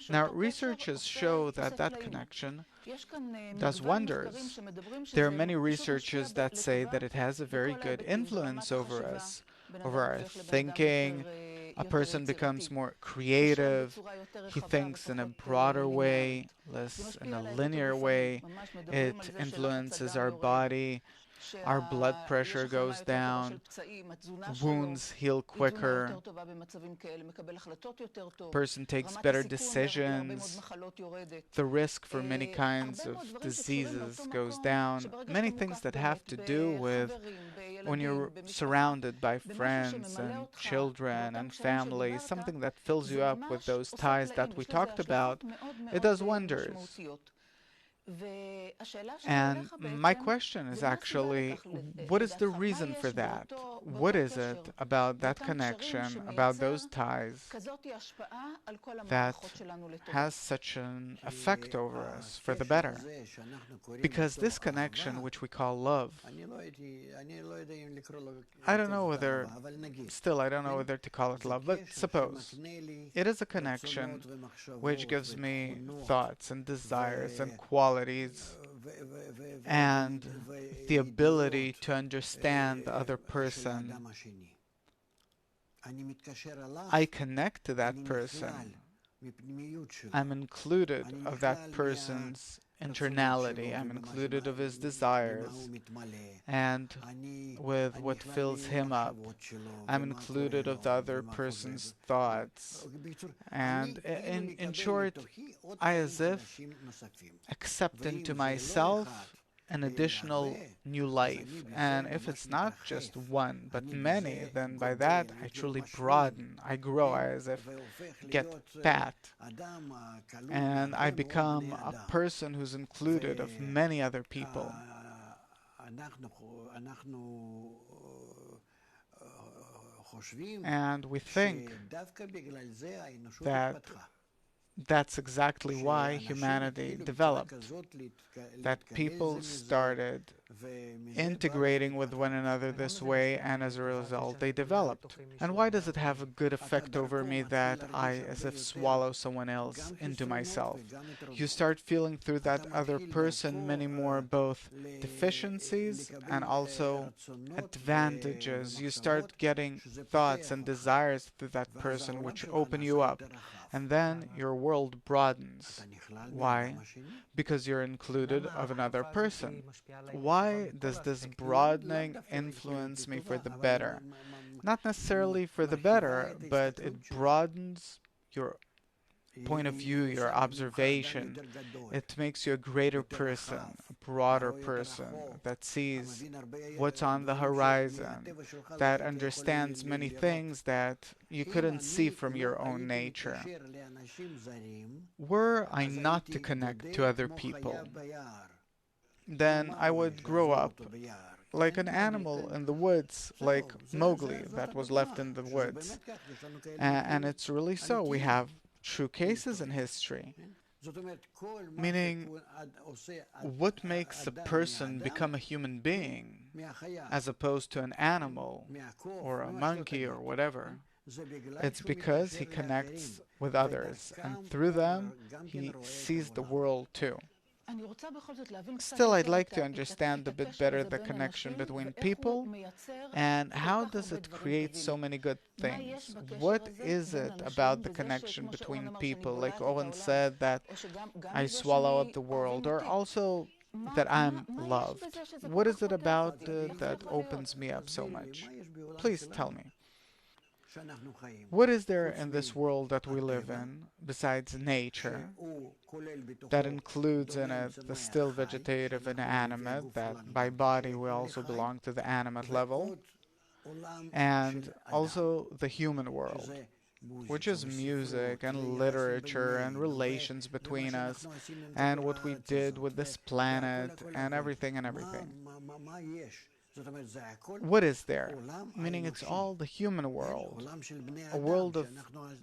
Now, researchers show that that connection does wonders. There are many researchers that say that it has a very good influence over us, over our thinking. A person becomes more creative. He thinks in a broader way, less in a linear way. It influences our body. Our blood pressure goes down. Wounds heal quicker. Person takes better decisions. The risk for many kinds of diseases goes down. Many things that have to do with when you're surrounded by friends and children and family, something that fills you up with those ties that we talked about, it does wonders. And my question is actually, what is the reason for that? What is it about that connection, about those ties, that has such an effect over us for the better? Because this connection, which we call love, I don't know whether, still, I don't know whether to call it love, but suppose it is a connection which gives me thoughts and desires and qualities and the ability to understand the other person. I connect to that person. I'm included of that person's internality. I'm included of his desires and with what fills him up. I'm included of the other person's thoughts. And in short, I as if accept into myself an additional new life. And if it's not just one, but many, then by that I truly broaden. I grow. I as if get fat. And I become a person who's included of many other people. And we think that that's exactly why humanity developed. That people started integrating with one another this way, and as a result, they developed. And why does it have a good effect over me that I, as if, swallow someone else into myself? You start feeling through that other person many more both deficiencies and also advantages. You start getting thoughts and desires through that person which open you up. And then your world broadens. Why? Because you're included of another person. Why does this broadening influence me for the better? Not necessarily for the better, but it broadens your point of view, your observation. It makes you a greater person, a broader person that sees what's on the horizon, that understands many things that you couldn't see from your own nature. Were I not to connect to other people, then I would grow up like an animal in the woods, like Mowgli that was left in the woods. And it's really so. We have true cases in history. Meaning, what makes a person become a human being as opposed to an animal or a monkey or whatever? It's because he connects with others, and through them, he sees the world too. Still, I'd like to understand a bit better the connection between people and how does it create so many good things? What is it about the connection between people? Like Owen said, that I swallow up the world, or also that I'm loved. What is it about it that opens me up so much? Please tell me. What is there in this world that we live in, besides nature, that includes in it the still vegetative and animate, that by body we also belong to the animate level, and also the human world, which is music and literature and relations between us, and what we did with this planet, and everything and everything. What is there? Meaning it's all the human world, a world of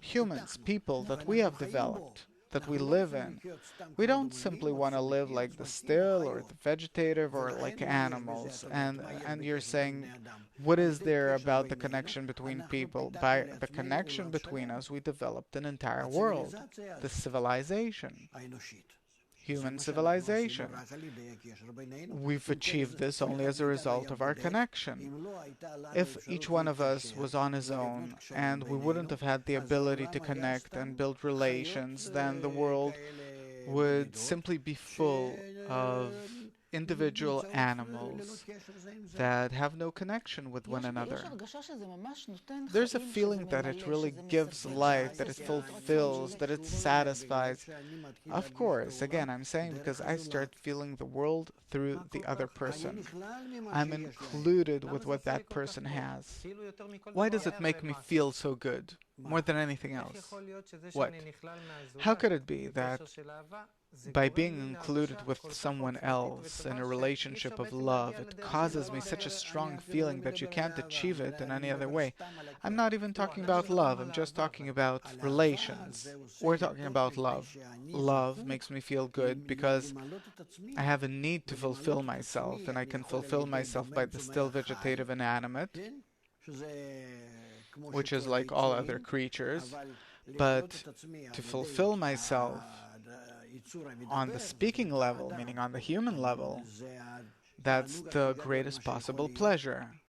humans, people that we have developed, that we live in. We don't simply want to live like the still or the vegetative or like animals. And you're saying, what is there about the connection between people? By the connection between us, we developed an entire world, the civilization, human civilization. We've achieved this only as a result of our connection. If each one of us was on his own and we wouldn't have had the ability to connect and build relations, then the world would simply be full of individual animals that have no connection with one another. There's a feeling that it really gives life, that it fulfills, that it satisfies. Of course, again, I'm saying because I start feeling the world through the other person. I'm included with what that person has. Why does it make me feel so good, more than anything else? What? How could it be that by being included with someone else in a relationship of love, it causes me such a strong feeling that you can't achieve it in any other way? I'm not even talking about love, I'm just talking about relations. We're talking about love. Love makes me feel good because I have a need to fulfill myself, and I can fulfill myself by the still vegetative inanimate, which is like all other creatures. But to fulfill myself on the speaking level, meaning on the human level, that's the greatest possible pleasure.